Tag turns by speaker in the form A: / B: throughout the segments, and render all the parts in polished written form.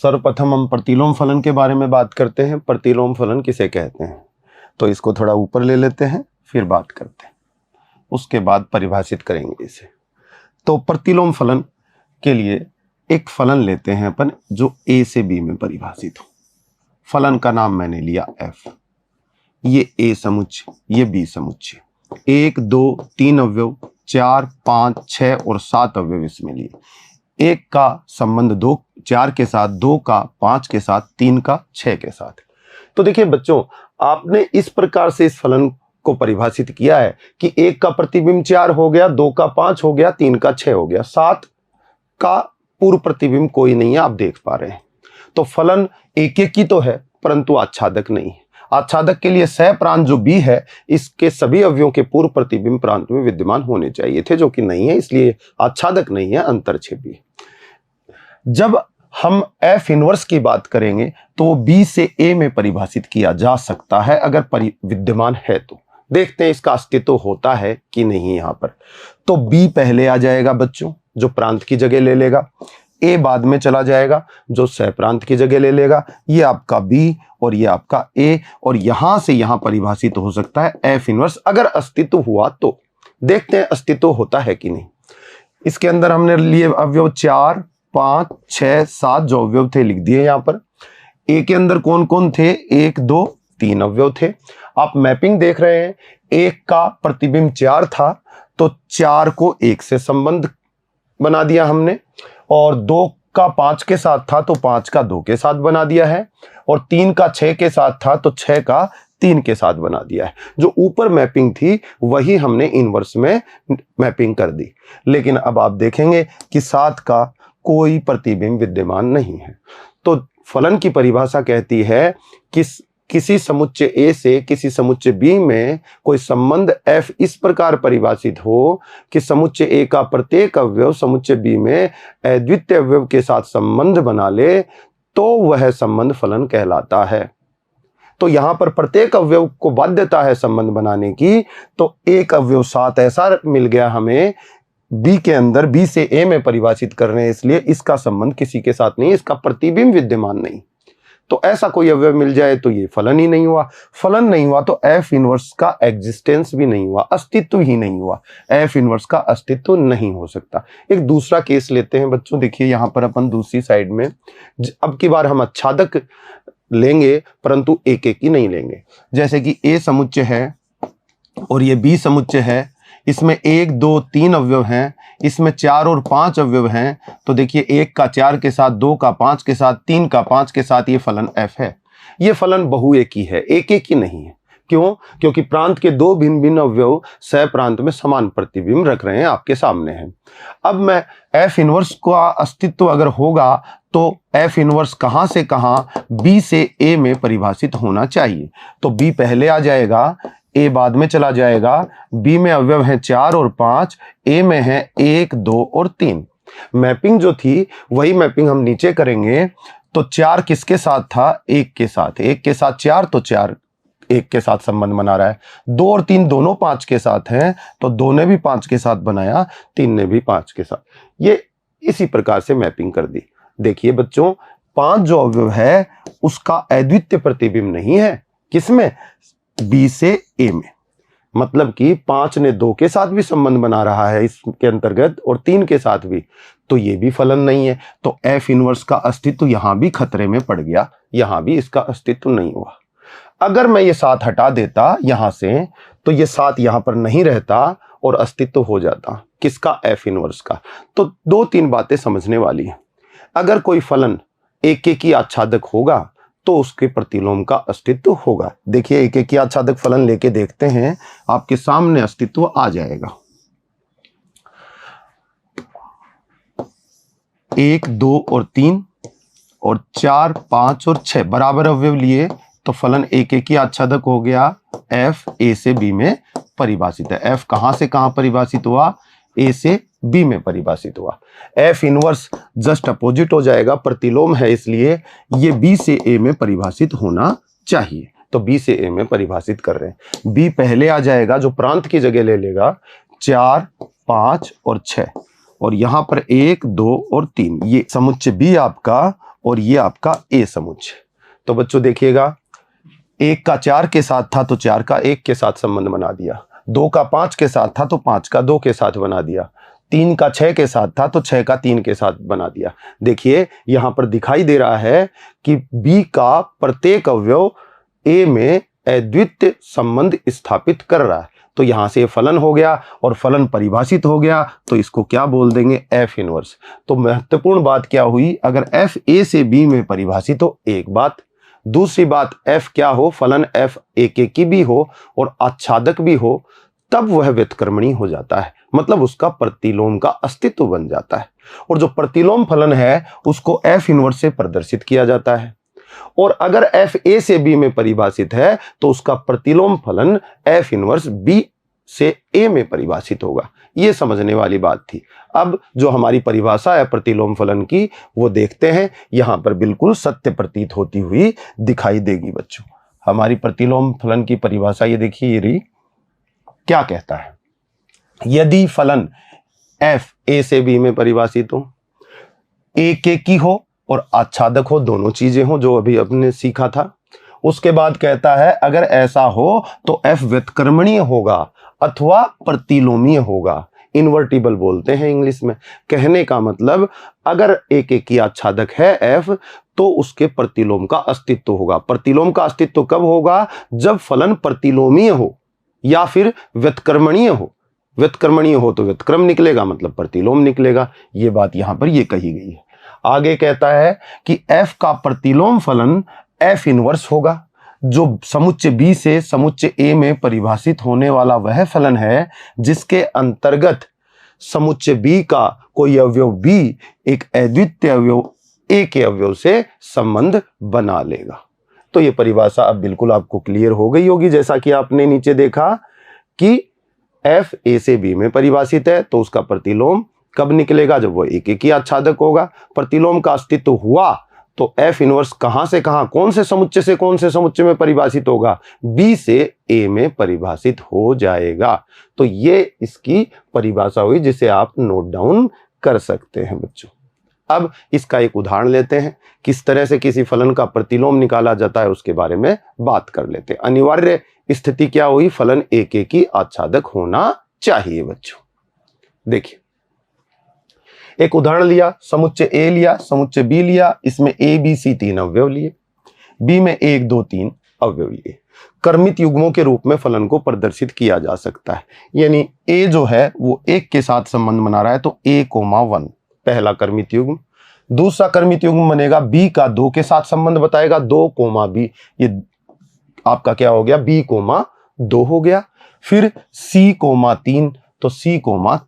A: सर्वप्रथम हम प्रतिलोम फलन के बारे में बात करते हैं। प्रतिलोम फलन किसे कहते हैं, तो इसको थोड़ा ऊपर ले लेते हैं, फिर बात करते हैं, उसके बाद परिभाषित करेंगे इसे। तो प्रतिलोम फलन के लिए एक फलन लेते हैं अपन जो ए से बी में परिभाषित हो। फलन का नाम मैंने लिया एफ। ये ए समुच्चय, ये बी समुच्चय, 1 2 3 अवयव, 4 5 6 और 7 अवयव इसमें लिए। 1 का संबंध 2 4 के साथ, 2 का 5 के साथ, 3 का 6 के साथ। तो देखिए बच्चों, आपने इस प्रकार से इस फलन को परिभाषित किया है कि 1 का प्रतिबिंब 4 हो गया, 2 का 5 हो गया, 3 का 6 हो गया, 7 का पूर्व प्रतिबिंब कोई नहीं है, आप देख पा रहे हैं। तो फलन एक ही तो है परंतु आच्छादक नहीं है। आच्छादक के लिए सह प्रांत जो बी है, इसके सभी अवयवों के पूर्व प्रतिबिंब प्रांत में विद्यमान होने चाहिए थे, जो कि नहीं है, इसलिए आच्छादक नहीं है, अंतरछेदी है। जब हम एफ इनवर्स की बात करेंगे तो बी से ए में परिभाषित किया जा सकता है अगर विद्यमान है तो। देखते हैं इसका अस्तित्व होता है कि नहीं। यहां पर तो बी पहले आ जाएगा बच्चों, जो प्रांत की जगह ले लेगा। ए बाद में चला जाएगा, जो सह प्रांत की जगह ले लेगा। ये आपका बी और ये आपका ए, और यहां से यहां परिभाषित हो सकता है एफ इनवर्स अगर अस्तित्व हुआ तो। देखते हैं अस्तित्व होता है कि नहीं। इसके अंदर हमने लिए अवयव 4 5 6 7 जो अवयव थे लिख दिए यहां पर। ए के अंदर कौन कौन थे, 1 2 3 अवयव थे। आप मैपिंग देख रहे हैं, 1 का प्रतिबिंब 4 था तो 4 को 1 से संबंध बना दिया हमने, और 2 का 5 के साथ था तो 5 का 2 के साथ बना दिया है, और 3 का 6 के साथ था तो 6 का 3 के साथ बना दिया है। जो ऊपर मैपिंग थी वही हमने इनवर्स में मैपिंग कर दी। लेकिन अब आप देखेंगे कि 7 का कोई प्रतिबिंब विद्यमान नहीं है। तो फलन की परिभाषा कहती है कि किसी समुच्चय ए से किसी समुच्चय बी में कोई संबंध एफ इस प्रकार परिभाषित हो कि समुच्चय ए का प्रत्येक अवयव समुच्चय बी में अद्वितीय अवयव के साथ संबंध बना ले, तो वह संबंध फलन कहलाता है। तो यहां पर प्रत्येक अवयव को बाध्यता है संबंध बनाने की। तो एक अवयव 7 ऐसा मिल गया हमें बी के अंदर, बी से ए में परिभाषित कर रहे हैं, इसलिए इसका संबंध किसी के साथ नहीं, इसका प्रतिबिंब विद्यमान नहीं। तो ऐसा कोई अवयव मिल जाए तो ये फलन ही नहीं हुआ। फलन नहीं हुआ तो एफ इनवर्स का एग्जिस्टेंस भी नहीं हुआ, अस्तित्व ही नहीं हुआ। एफ इनवर्स का अस्तित्व नहीं हो सकता। एक दूसरा केस लेते हैं बच्चों। देखिए यहां पर अपन दूसरी साइड में अब की बार हम आच्छादक लेंगे परंतु एक एक ही नहीं लेंगे। जैसे कि ए समुच्चय है और ये बी समुच्चय है, इसमें 1 2 3 अवयव हैं, इसमें 4 और 5 अवयव हैं। तो देखिए 1 का 4 के साथ, 2 का 5 के साथ, 3 का 5 के साथ, ये फलन एफ है। ये फलन बहुएकी है, एक एक ही नहीं है। क्यों? क्योंकि प्रांत के 2 भिन्न भिन्न अवयव सह प्रांत में समान प्रतिबिंब रख रहे हैं, आपके सामने हैं। अब मैं एफ इनवर्स का अस्तित्व अगर होगा तो एफ इनवर्स कहां से कहां, बी से ए में परिभाषित होना चाहिए। तो बी पहले आ जाएगा, ए बाद में चला जाएगा। बी में अवयव हैं 4 और 5, ए में है 1 2 और 3। मैपिंग जो थी वही मैपिंग हम नीचे करेंगे। तो 4 किसके साथ था, 1 के साथ, 1 के साथ 4 तो 4 1 के साथ संबंध बना रहा है। 2 और 3 दोनों 5 के साथ हैं तो 2 ने भी 5 के साथ बनाया, 3 ने भी 5 के साथ। ये इसी प्रकार से मैपिंग कर दी। देखिए बच्चों, 5 जो अवयव है उसका अद्वितीय प्रतिबिंब नहीं है, किसमें, बी से ए में। मतलब कि 5 ने 2 के साथ भी संबंध बना रहा है इसके अंतर्गत और 3 के साथ भी, तो ये भी फलन नहीं है। तो एफ इनवर्स का अस्तित्व यहां भी खतरे में पड़ गया, यहां भी इसका अस्तित्व नहीं हुआ। अगर मैं ये 7 हटा देता यहां से तो ये 7 यहां पर नहीं रहता और अस्तित्व हो जाता किसका, एफ इनवर्स का। तो 2-3 बातें समझने वाली है। अगर कोई फलन एक एक ही आच्छादक होगा तो उसके प्रतिलोम का अस्तित्व होगा। देखिए एक एक ही आच्छादक फलन लेके देखते हैं, आपके सामने अस्तित्व आ जाएगा। 1 2 और 3 और 4 5 और 6 बराबर अवयव लिए तो फलन एक एक ही आच्छादक हो गया। एफ ए से बी में परिभाषित है। एफ कहां से कहां परिभाषित हुआ, ए से बी में परिभाषित हुआ। एफ इनवर्स जस्ट अपोजिट हो जाएगा, प्रतिलोम है, इसलिए ये बी से ए में परिभाषित होना चाहिए। तो बी से ए में परिभाषित कर रहे हैं। बी पहले आ जाएगा, जो प्रांत की जगह ले लेगा, 4 5 और 6, और यहां पर 1 2 और 3 ये समुच्चय बी आपका और ये आपका ए समुच्चय। तो बच्चों देखिएगा, 1 का 4 के साथ था तो 4 का 1 के साथ संबंध बना दिया, 2 का 5 के साथ था तो 5 का 2 के साथ बना दिया, 3 का 6 के साथ था तो 6 का 3 के साथ बना दिया। देखिए यहां पर दिखाई दे रहा है कि बी का प्रत्येक अवयव ए में अद्वितीय संबंध स्थापित कर रहा है। तो यहां से फलन हो गया और फलन परिभाषित हो गया, तो इसको क्या बोल देंगे, एफ इनवर्स। तो महत्वपूर्ण बात क्या हुई, अगर एफ ए से बी में परिभाषित हो एक बात, दूसरी बात एफ क्या हो, फलन एफ ए के की भी हो और आच्छादक भी हो, तब वह व्युत्क्रमणीय हो जाता है, मतलब उसका प्रतिलोम का अस्तित्व बन जाता है। और जो प्रतिलोम फलन है उसको एफ इनवर्स से प्रदर्शित किया जाता है। और अगर एफ ए से बी में परिभाषित है तो उसका प्रतिलोम फलन एफ इनवर्स बी से ए में परिभाषित होगा। यह समझने वाली बात थी। अब जो हमारी परिभाषा है प्रतिलोम फलन की वो देखते हैं, यहां पर बिल्कुल सत्य प्रतीत होती हुई दिखाई देगी बच्चों। हमारी प्रतिलोम फलन की परिभाषा ये देखिए, ये रही, क्या कहता है, यदि फलन एफ ए से बी में परिभाषित हो, ए के की हो और आच्छादक हो, दोनों चीजें हो जो अभी अपने सीखा था। उसके बाद कहता है अगर ऐसा हो तो एफ व्युत्क्रमणीय होगा अथवा प्रतिलोमीय होगा, इन्वर्टिबल बोलते हैं इंग्लिश में। कहने का मतलब अगर एक की आच्छादक है एफ तो उसके प्रतिलोम का अस्तित्व होगा। प्रतिलोम का अस्तित्व कब होगा, जब फलन प्रतिलोमीय हो या फिर व्युत्क्रमणीय हो। व्युत्क्रमणीय हो तो व्युत्क्रम निकलेगा, मतलब प्रतिलोम निकलेगा। ये बात यहां पर ये कही गई है। आगे कहता है कि एफ का प्रतिलोम फलन एफ इनवर्स होगा, जो समुच्चय बी से समुच्चय ए में परिभाषित होने वाला वह फलन है जिसके अंतर्गत समुच्चय बी का कोई अवयव बी एक अद्वितीय अवयव ए के अवयव से संबंध बना लेगा। तो ये परिभाषा अब बिल्कुल आपको क्लियर हो गई होगी। जैसा कि आपने नीचे देखा कि एफ ए से बी में परिभाषित है तो उसका प्रतिलोम कब निकलेगा, जब वो एक की आच्छादक होगा। प्रतिलोम का अस्तित्व हुआ तो एफ इनवर्स कहां से कहां, कौन से समुच्चय से कौन से समुच्चय में परिभाषित होगा, बी से ए में परिभाषित हो जाएगा। तो ये इसकी परिभाषा हुई जिसे आप नोट डाउन कर सकते हैं बच्चों। अब इसका एक उदाहरण लेते हैं, किस तरह से किसी फलन का प्रतिलोम निकाला जाता है उसके बारे में बात कर लेते हैं। अनिवार्य स्थिति क्या हुई, फलन एक की आच्छादक होना चाहिए बच्चों। देखिए एक उदाहरण लिया, समुच्चय ए लिया, समुच्चय बी लिया, इसमें ए बी सी 3 अवयव लिए, बी में 1 2 3 अवयव लिए। क्रमित युग्मों के रूप में फलन को प्रदर्शित किया जा सकता है। यानी ए जो है वो 1 के साथ संबंध बना रहा है तो a, 1 पहला क्रमित युग्म। दूसरा क्रमित युग्म बनेगा b का 2 के साथ संबंध बताएगा, 2, b, ये आपका क्या हो गया, b, 2 हो गया। फिर c, 3 तो c,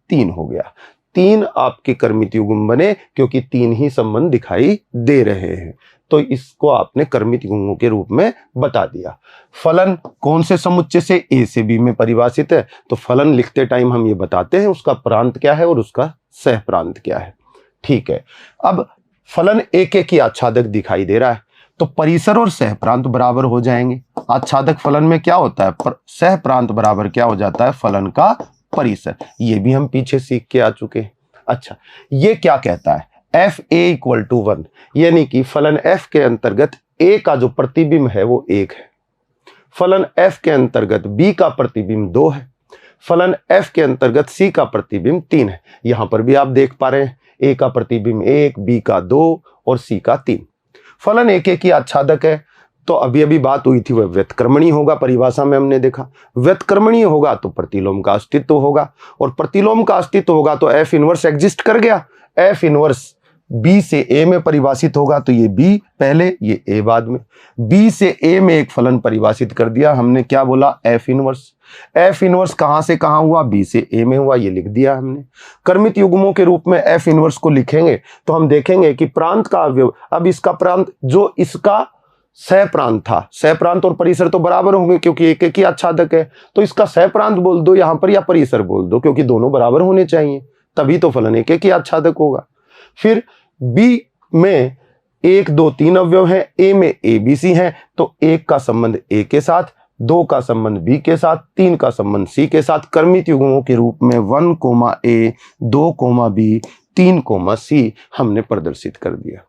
A: 3 हो गया। 3 आपके क्रमित युग्म बने क्योंकि 3 ही संबंध दिखाई दे रहे हैं, तो इसको आपने क्रमित युग्मों के रूप में बता दिया। फलन कौन से समुच्चय से, ए से बी में परिभाषित है, तो फलन लिखते टाइम हम ये बताते हैं उसका प्रांत क्या है और उसका सह प्रांत क्या है। ठीक है, अब फलन एक की आच्छादक दिखाई दे रहा है तो परिसर और सह प्रांत बराबर हो जाएंगे। आच्छादक फलन में क्या होता है, सह प्रांत बराबर क्या हो जाता है, फलन का परिसर। ये भी हम पीछे सीख के आ चुके हैं। अच्छा, ये क्या कहता है, एफ ए इक्वल टू 1, यानी कि फलन एफ के अंतर्गत ए का जो प्रतिबिंब है वो 1 है, फलन एफ के अंतर्गत बी का प्रतिबिंब 2 है, फलन एफ के अंतर्गत सी का प्रतिबिंब 3 है। यहां पर भी आप देख पा रहे हैं ए का प्रतिबिंब 1, बी का 2 और सी का 3। फलन एक की आच्छादक है तो अभी अभी बात हुई थी वह व्युत्क्रमणीय होगा, परिभाषा में हमने देखा व्युत्क्रमणीय होगा तो प्रतिलोम का अस्तित्व होगा, और प्रतिलोम का अस्तित्व होगा तो एफ इनवर्स एग्जिस्ट कर गया। एफ इनवर्स बी से ए में परिभाषित होगा तो ये बी पहले ये ए बाद में, बी से ए में एक फलन परिभाषित कर दिया हमने, क्या बोला, एफ इनवर्स। एफ इनवर्स कहां से कहां हुआ, बी से ए में हुआ, ये लिख दिया हमने। क्रमित युग्मों के रूप में एफ इनवर्स को लिखेंगे तो हम देखेंगे कि प्रांत का अवयव, अब इसका प्रांत जो इसका सह प्रांत था, सह प्रांत और परिसर तो बराबर होंगे क्योंकि एक की आच्छादक है, तो इसका सह प्रांत बोल दो यहां पर या परिसर बोल दो, क्योंकि दोनों बराबर होने चाहिए तभी तो फलन एक की आच्छादक होगा। फिर बी में 1 2 3 अवयव है, ए में ए बी सी है तो 1 का संबंध ए के साथ, 2 का संबंध बी के साथ, 3 का संबंध सी के साथ। क्रमित युग्मों के रूप में 1, a, 2, b, 3, c हमने प्रदर्शित कर दिया।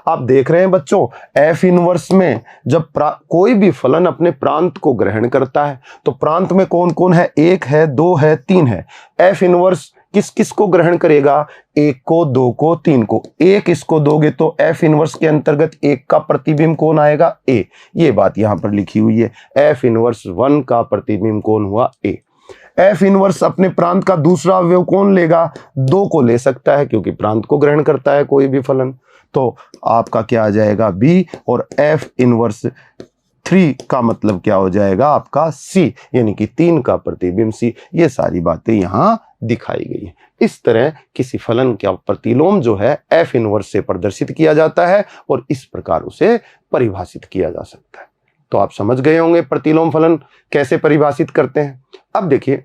A: आप देख रहे हैं बच्चों, एफ इनवर्स में जब कोई भी फलन अपने प्रांत को ग्रहण करता है तो प्रांत में कौन कौन है, 1 है, 2 है, 3 है। एफ इनवर्स किस किस को ग्रहण करेगा, 1 को, 2 को, 3 को। 1 इसको दोगे तो एफ इनवर्स के अंतर्गत 1 का प्रतिबिंब कौन आएगा, ए। ये बात यहां पर लिखी हुई है, एफ इनवर्स 1 का प्रतिबिंब कौन हुआ, ए। एफ इनवर्स अपने प्रांत का दूसरा अवयव कौन लेगा, 2 को ले सकता है क्योंकि प्रांत को ग्रहण करता है कोई भी फलन। तो आपका क्या आ जाएगा, बी। और एफ इनवर्स 3 का मतलब क्या हो जाएगा आपका, सी, यानी कि 3 का प्रतिबिंब सी। ये सारी बातें यहां दिखाई गई है। इस तरह किसी फलन का प्रतिलोम जो है एफ इनवर्स से प्रदर्शित किया जाता है और इस प्रकार उसे परिभाषित किया जा सकता है। तो आप समझ गए होंगे प्रतिलोम फलन कैसे परिभाषित करते हैं। अब देखिए,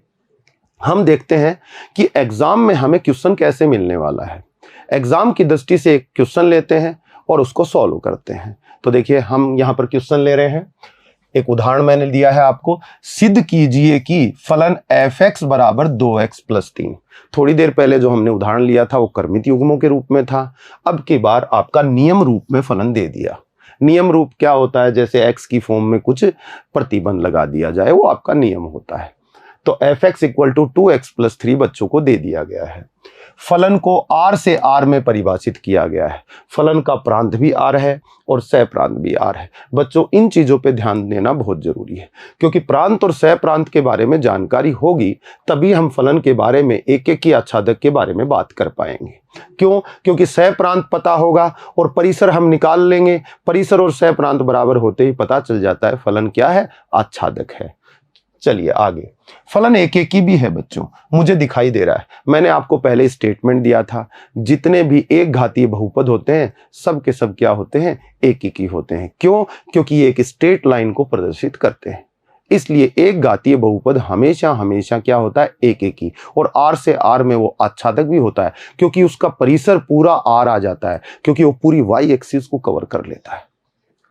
A: हम देखते हैं कि एग्जाम में हमें क्वेश्चन कैसे मिलने वाला है। एग्जाम की दृष्टि से एक क्वेश्चन लेते हैं और उसको सॉल्व करते हैं। तो देखिए, हम यहां पर क्वेश्चन ले रहे हैं, एक उदाहरण मैंने दिया है आपको, सिद्ध कीजिए कि फलन f(x) बराबर 2x + 3। थोड़ी देर पहले जो हमने उदाहरण लिया था वो क्रमित युग्मों के रूप में था। अब की बार आपका नियम रूप में फलन दे दिया। नियम रूप क्या होता है, जैसे x की फॉर्म में कुछ प्रतिबंध लगा दिया जाए, वो आपका नियम होता है। तो f(x) = 2x + 3 बच्चों को दे दिया गया है। फलन को r से r में परिभाषित किया गया है। फलन का प्रांत भी r है और सह प्रांत भी r है। बच्चों, इन चीजों पे ध्यान देना बहुत जरूरी है, क्योंकि प्रांत और सह प्रांत के बारे में जानकारी होगी तभी हम फलन के बारे में, एक एक की आच्छादक के बारे में बात कर पाएंगे। क्यों? क्योंकि सह प्रांत पता होगा और परिसर हम निकाल लेंगे। परिसर और सह प्रांत बराबर होते ही पता चल जाता है फलन क्या है, आच्छादक है। चलिए आगे, फलन एक की भी है बच्चों, मुझे दिखाई दे रहा है। मैंने आपको पहले स्टेटमेंट दिया था, जितने भी एक घातीय बहुपद होते हैं सब के सब क्या होते हैं, एक की होते हैं। क्यों? क्योंकि ये एक स्ट्रेट लाइन को प्रदर्शित करते हैं। इसलिए एक घातीय बहुपद हमेशा हमेशा क्या होता है, एक की। और r से r में वो आच्छादक भी होता है क्योंकि उसका परिसर पूरा r आ जाता है, क्योंकि वो पूरी y एक्सिस को कवर कर लेता है।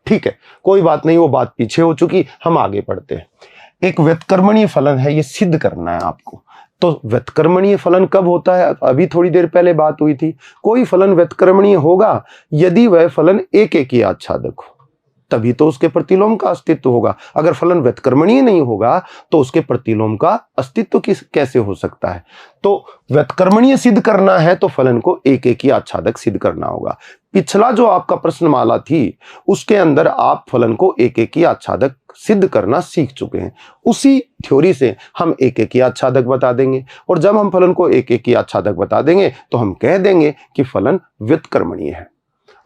A: ठीक है, कोई बात नहीं, वो बात पीछे हो चुकी, हम आगे पढ़ते हैं। एक व्युत्क्रमणीय फलन है, ये सिद्ध करना है आपको। तो व्युत्क्रमणीय फलन कब होता है, अभी थोड़ी देर पहले बात हुई थी। कोई फलन व्युत्क्रमणीय होगा यदि वह फलन एक की आच्छादक हो, तभी तो उसके प्रतिलोम का अस्तित्व होगा। अगर फलन व्युत्क्रमणीय नहीं होगा तो उसके प्रतिलोम का अस्तित्व कैसे हो सकता है। तो व्युत्क्रमणीय सिद्ध करना है तो फलन को एक की आच्छादक सिद्ध करना होगा। पिछला जो आपका प्रश्नमाला थी उसके अंदर आप फलन को एक की आच्छादक सिद्ध करना सीख चुके हैं। उसी थ्योरी से हम एक की आच्छादक बता देंगे, और जब हम फलन को एक की आच्छादक बता देंगे तो हम कह देंगे कि फलन व्युत्क्रमणीय है।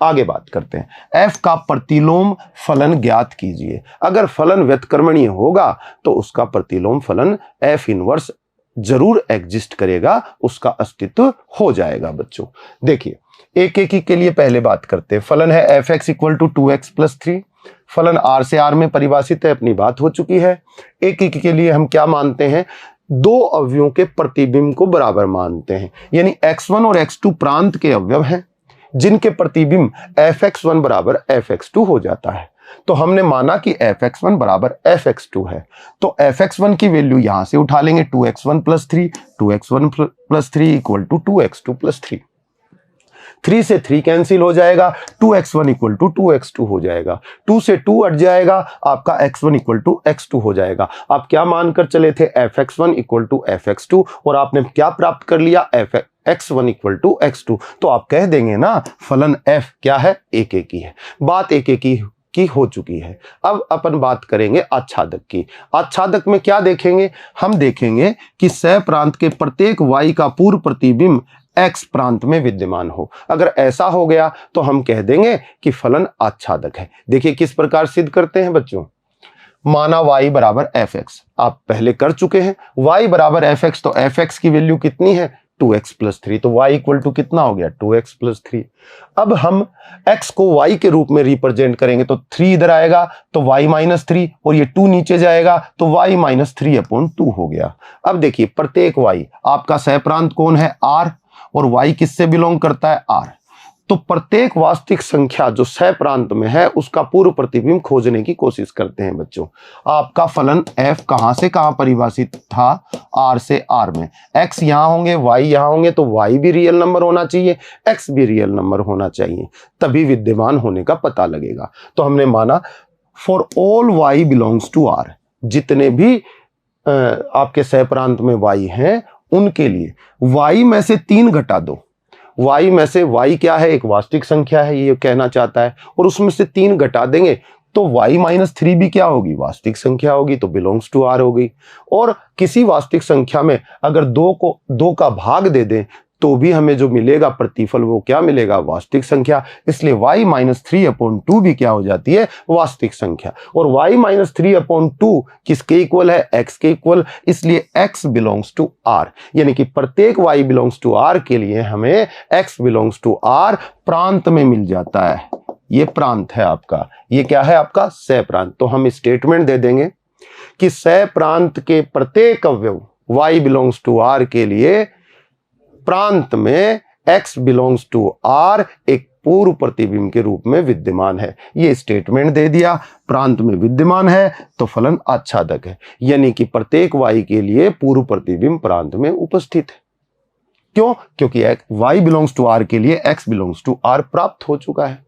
A: आगे बात करते हैं, f का प्रतिलोम फलन ज्ञात कीजिए। अगर फलन व्युत्क्रमणीय होगा तो उसका प्रतिलोम फलन f इनवर्स जरूर एग्जिस्ट करेगा, उसका अस्तित्व हो जाएगा। बच्चों देखिए, एक के लिए पहले बात करते हैं। फलन है f(x) = 2x + 3। फलन r से r में परिभाषित है, अपनी बात हो चुकी है। एक के लिए हम क्या मानते हैं, दो अवयवों के प्रतिबिंब को बराबर मानते हैं, यानी x1 और x2 प्रांत के अवयव हैं जिनके प्रतिबिंब f(x1) = f(x2) हो जाता है। तो हमने माना कि f(x1) = f(x2) है, तो f(x1) की वैल्यू यहां से उठा लेंगे, 2x1 + 3, 2x1 + 3 = 2x2 + 3। 3 से 3 कैंसिल हो जाएगा, 2x1 = 2x2 हो जाएगा। 2 से 2 हट जाएगा, आपका x1 = x2 हो जाएगा। आप क्या मानकर चले थे, f(x1) = f(x2), और आपने क्या प्राप्त कर लिया, x1 = x2। तो आप कह देंगे ना फलन f क्या है, एक की है। बात एक की हो चुकी है। अब अपन बात करेंगे आच्छादक की। आच्छादक में क्या देखेंगे, हम देखेंगे कि सह प्रांत के प्रत्येक y का पूर्व प्रतिबिंब x प्रांत में विद्यमान हो। अगर ऐसा हो गया तो हम कह देंगे कि फलन आच्छादक है। देखिए किस प्रकार सिद्ध करते हैं बच्चों। माना y = f(x), आप पहले कर चुके हैं। y = f(x), तो f(x) की वैल्यू कितनी है, 2x + 3, तो y = कितना हो गया, 2x + 3। अब हम x को y के रूप में रिप्रेजेंट करेंगे तो 3 इधर आएगा तो y - 3, और ये 2 नीचे जाएगा तो y - 3/2 हो गया। अब देखिए प्रत्येक y, आपका सह प्रांत कौन है, r, और y किससे बिलोंग करता है, r। तो प्रत्येक वास्तविक संख्या जो सह प्रांत में है उसका पूर्व प्रतिबिंब खोजने की कोशिश करते हैं बच्चों। आपका फलन f कहां से कहां परिभाषित था, r से r में। x यहां होंगे, y यहां होंगे, तो y भी रियल नंबर होना चाहिए, x भी रियल नंबर होना चाहिए, तभी विद्यमान होने का पता लगेगा। तो हमने माना for all y belongs to r, जितने भी आपके सह प्रांत में y हैं उनके लिए y में से 3 घटा दो। y में से y क्या है, एक वास्तविक संख्या है ये कहना चाहता है, और उसमें से 3 घटा देंगे तो y-3 भी क्या होगी, वास्तविक संख्या होगी, तो बिलोंग्स टू r होगी। और किसी वास्तविक संख्या में अगर 2 का भाग दे दें तो भी हमें जो मिलेगा प्रतिफल वो क्या मिलेगा, वास्तविक संख्या। इसलिए y-3/2 भी क्या हो जाती है, वास्तविक संख्या। और y-3/2 किसके इक्वल है, x के इक्वल, इसलिए x बिलोंग्स टू r, यानी कि प्रत्येक y बिलोंग्स टू r के लिए हमें x बिलोंग्स टू r प्रांत में मिल जाता है। ये प्रांत है आपका, ये क्या है आपका, सह प्रांत। तो हम स्टेटमेंट दे देंगे कि सह प्रांत के प्रत्येक अवयव y बिलोंग्स टू r के लिए प्रांत में x बिलोंग्स टू r एक पूर्व प्रतिबिंब के रूप में विद्यमान है। ये स्टेटमेंट दे दिया, प्रांत में विद्यमान है तो फलन आच्छादक है, यानी कि प्रत्येक y के लिए पूर्व प्रतिबिंब प्रांत में उपस्थित है। क्यों, क्योंकि y बिलोंग्स टू r के लिए x बिलोंग्स टू r प्राप्त हो चुका है।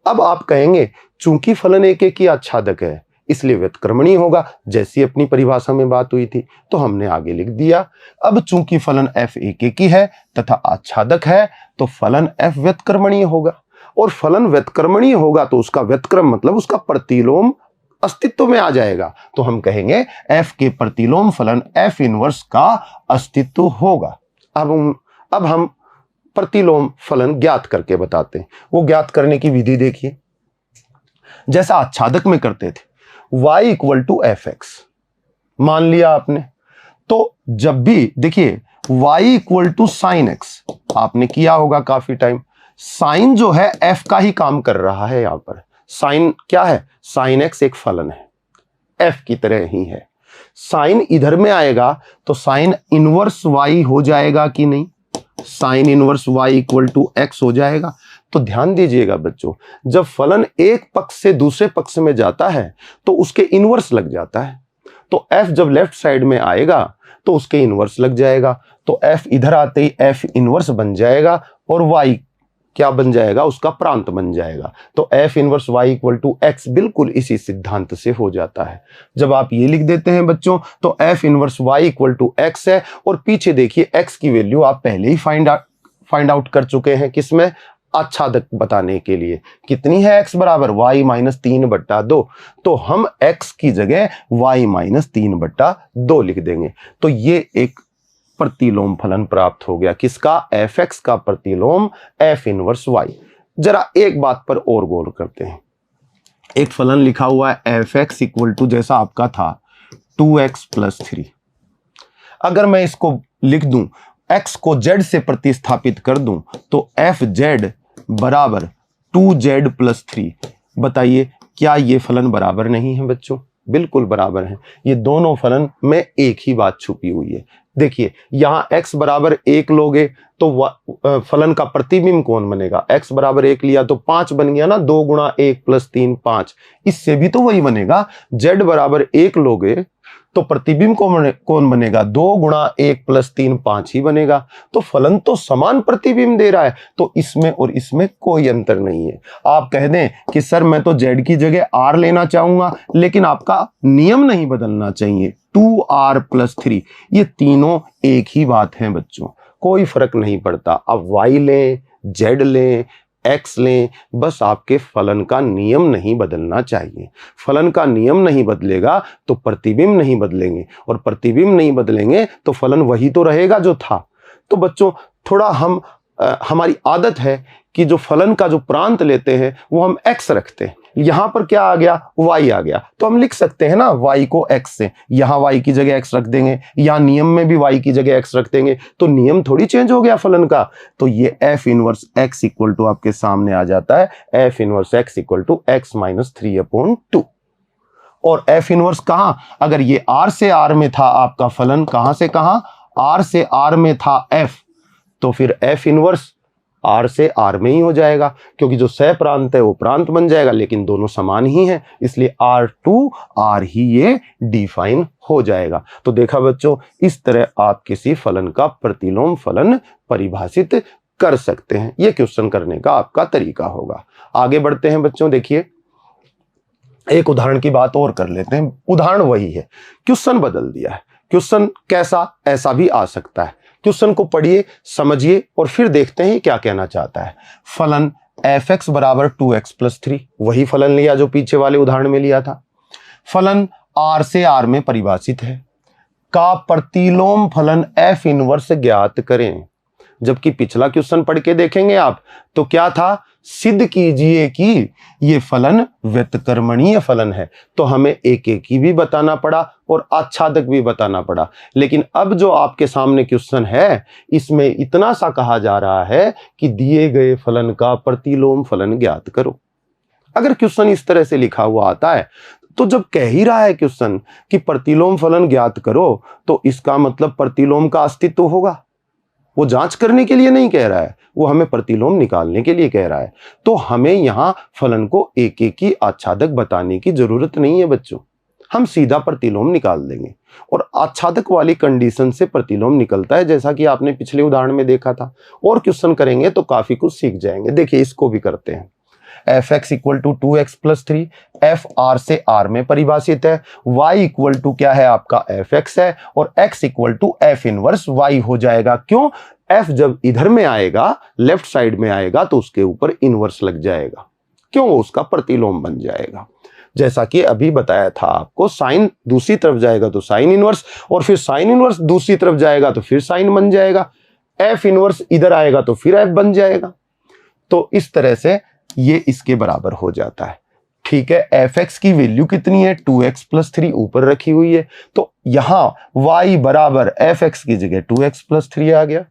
A: अब आप कहेंगे चूंकि फलन एक ही आच्छादक है इसलिए व्युत्क्रमणीय होगा, जैसी अपनी परिभाषा में बात हुई थी, तो हमने आगे लिख दिया। अब चूंकि फलन f एक ही है तथा आच्छादक है तो फलन f व्युत्क्रमणीय होगा, और फलन व्युत्क्रमणीय होगा तो उसका व्युत्क्रम मतलब उसका प्रतिलोम अस्तित्व में आ जाएगा। तो हम कहेंगे f के प्रतिलोम फलन f इनवर्स का अस्तित्व होगा। अब हम प्रतिलोम फलन ज्ञात करके बताते हैं। वो ज्ञात करने की विधि देखिए, जैसा आच्छादक में करते थे, y equal to f x मान लिया आपने, तो जब भी देखिए y equal to sine x आपने किया होगा काफी टाइम, साइन जो है f का ही काम कर रहा है। यहां पर साइन क्या है, साइन x एक फलन है, f की तरह ही है। साइन इधर में आएगा तो साइन इनवर्स y हो जाएगा कि नहीं, sine inverse y equal to x हो जाएगा। तो ध्यान दीजिएगा बच्चों, जब फलन एक पक्ष से दूसरे पक्ष में जाता है तो उसके इनवर्स लग जाता है, तो f जब लेफ्ट साइड में आएगा तो उसके इनवर्स लग जाएगा, तो f इधर आते ही f इनवर्स बन जाएगा और y क्या बन जाएगा, उसका प्रांत बन जाएगा। तो f inverse y equal to x बिल्कुल इसी सिद्धांत से हो जाता है। जब आप ये लिख देते हैं बच्चों तो f inverse y equal to x है, और पीछे देखिए x की वैल्यू आप पहले ही फाइंड आउट कर चुके हैं, किसमें, आच्छादक बताने के लिए। कितनी है x बराबर y-3/2, तो हम x की जगह y-3/2 लिख देंगे। तो ये एक प्रतिलोम फलन प्राप्त हो गया, किसका, fx का प्रतिलोम f इनवर्स y। जरा एक बात पर और गौर करते हैं, एक फलन लिखा हुआ है fx इक्वल टू जैसा आपका था 2x + 3। अगर मैं इसको लिख दूं, x को z से प्रतिस्थापित कर दूं तो fz बराबर 2z + 3। बताइए क्या ये फलन बराबर नहीं है बच्चों, बिल्कुल बराबर है। ये दोनों फलन में एक ही बात छुपी हुई है। देखिए यहां x बराबर 1 लोगे तो फलन का प्रतिबिंब कौन बनेगा, x बराबर 1 लिया तो 5 बन गया ना, 2 × 1 + 3 5। इससे भी तो वही बनेगा, z बराबर 1 लोगे तो प्रतिबिंब कौन बनेगा, 2 × 1 + 3 5 ही बनेगा। तो फलन तो समान प्रतिबिंब दे रहा है, तो इसमें और इसमें कोई अंतर नहीं है। आप कह दें कि सर मैं तो z की जगह r लेना चाहूंगा, लेकिन आपका नियम नहीं बदलना चाहिए, 2r + 3, ये तीनों एक ही बात है बच्चों, कोई फर्क नहीं पड़ता। अब y लें, z लें, x लें, बस आपके फलन का नियम नहीं बदलना चाहिए। फलन का नियम नहीं बदलेगा तो प्रतिबिंब नहीं बदलेंगे, और प्रतिबिंब नहीं बदलेंगे तो फलन वही तो रहेगा जो था। तो बच्चों थोड़ा हमारी आदत है कि जो फलन का जो प्रांत लेते हैं वो हम x रखते हैं। यहां पर क्या आ गया, y आ गया, तो हम लिख सकते हैं ना y को x से, यहां y की जगह x रख देंगे, यहां नियम में भी y की जगह x रख देंगे, तो नियम थोड़ी चेंज हो गया फलन का। तो ये f inverse x equal to आपके सामने आ जाता है, f inverse x equal to x - 3/2। और f इनवर्स कहां, अगर ये r से r में था आपका फलन, कहां से कहां, r से r में था f, तो फिर f इनवर्स आर से आर में ही हो जाएगा, क्योंकि जो सह प्रांत है वो प्रांत बन जाएगा, लेकिन दोनों समान ही हैं, इसलिए आर टू आर ही ये डिफाइन हो जाएगा। तो देखा बच्चों, इस तरह आप किसी फलन का प्रतिलोम फलन परिभाषित कर सकते हैं। ये क्वेश्चन करने का आपका तरीका होगा। आगे बढ़ते हैं बच्चों, देखिए एक उदाहरण की बात और कर लेते हैं। उदाहरण वही है, क्वेश्चन बदल दिया है। क्वेश्चन कैसा, ऐसा भी आ सकता है। क्वेश्चन को पढ़िए, समझिए और फिर देखते हैं क्या कहना चाहता है। फलन f(x) बराबर 2x + 3, वही फलन लिया जो पीछे वाले उदाहरण में लिया था। फलन r से r में परिभाषित है, का प्रतिलोम फलन f इनवर्स ज्ञात करें। जबकि पिछला क्वेश्चन पढ़ के देखेंगे आप तो क्या था, सिद्ध कीजिए कि ये फलन व्युत्क्रमणीय फलन है, तो हमें एक एक ही भी बताना पड़ा और आच्छादक भी बताना पड़ा। लेकिन अब जो आपके सामने क्वेश्चन है, इसमें इतना सा कहा जा रहा है कि दिए गए फलन का प्रतिलोम फलन ज्ञात करो। अगर क्वेश्चन इस तरह से लिखा हुआ आता है, तो जब कह ही रहा है क्वेश्चन कि प्रतिलोम फलन ज्ञात करो, तो इसका मतलब प्रतिलोम का अस्तित्व होगा। वो जांच करने के लिए नहीं कह रहा है, वो हमें प्रतिलोम निकालने के लिए कह रहा है। तो हमें यहां फलन को एक एक ही आच्छादक बताने की जरूरत नहीं है बच्चों, हम सीधा प्रतिलोम निकाल देंगे और आच्छादक वाली कंडीशन से प्रतिलोम निकलता है, जैसा कि आपने पिछले उदाहरण में देखा था। और क्वेश्चन करेंगे तो काफी कुछ सीख जाएंगे। देखिए इसको भी करते हैं। f(x) = 2x + 3, f r से r में परिभाषित है, y = क्या है आपका f(x) है और x = f इनवर्स y हो जाएगा। क्यों, f जब इधर में आएगा, लेफ्ट साइड में आएगा, तो उसके ऊपर इनवर्स लग जाएगा। क्यों, उसका प्रतिलोम बन जाएगा। जैसा कि अभी बताया था आपको, साइन दूसरी तरफ जाएगा तो साइन इनवर्स, और फिर साइन इनवर्स दूसरी तरफ जाएगा तो फिर साइन बन जाएगा, f इनवर्स इधर आएगा तो फिर f बन जाएगा। तो इस तरह से ये इसके बराबर हो जाता है। ठीक है, f(x) की वैल्यू कितनी है, 2x + 3 ऊपर रखी हुई है, तो यहां y बराबर f(x) की जगह 2x + 3 आ गया।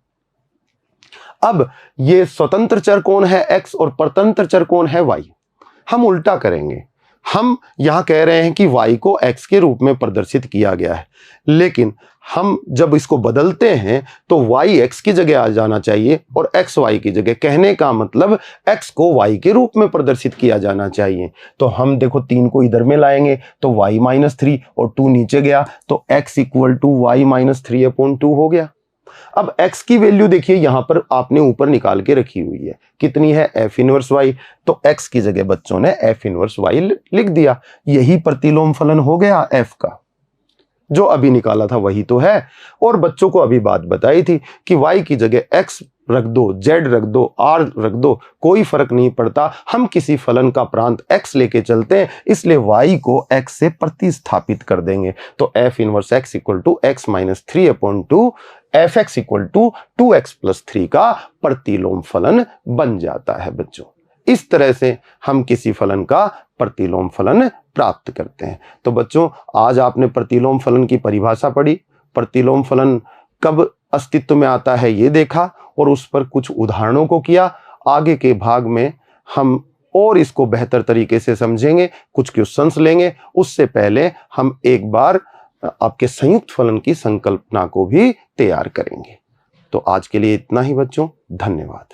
A: अब ये स्वतंत्र चर कौन है, x, और परतंत्र चर कौन है, y। हम उल्टा करेंगे। हम यहां कह रहे हैं कि y को x के रूप में प्रदर्शित किया गया है, लेकिन हम जब इसको बदलते हैं तो y x की जगह आ जाना चाहिए और x y की जगह। कहने का मतलब x को y के रूप में प्रदर्शित किया जाना चाहिए। तो हम देखो 3 को इधर में लाएंगे तो y - 3 और 2 नीचे गया, तो x = y - 3/2 हो गया। अब x की वैल्यू देखिए यहां पर आपने ऊपर निकाल के रखी हुई है, कितनी है, f इनवर्स y। तो x की जगह बच्चों ने f इनवर्स y लिख दिया। यही प्रतिलोम फलन हो गया f का, जो अभी निकाला था वही तो है। और बच्चों को अभी बात बताई थी कि y की जगह x रख दो, z रख दो, r रख दो, कोई फर्क नहीं पड़ता। हम किसी फलन का प्रांत x लेके चलते हैं, इसलिए y को x से प्रतिस्थापित कर देंगे। तो f inverse x = x - 3/2, f(x) = 2x + 3 का प्रतिलोम फलन बन जाता है बच्चों। इस तरह से हम किसी फलन का प्रतिलोम फलन प्राप्त करते हैं। तो बच्चों, आज आपने प्रतिलोम फलन की परिभाषा पढ़ी, प्रतिलोम फलन कब अस्तित्व में आता है ये देखा, और उस पर कुछ उदाहरणों को किया। आगे के भाग में हम और इसको बेहतर तरीके से समझेंगे, कुछ क्वेश्चंस लेंगे। उससे पहले हम एक बार आपके संयुक्त फलन की संकल्पना को भी तैयार करेंगे। तो आज के लिए इतना ही बच्चों, धन्यवाद।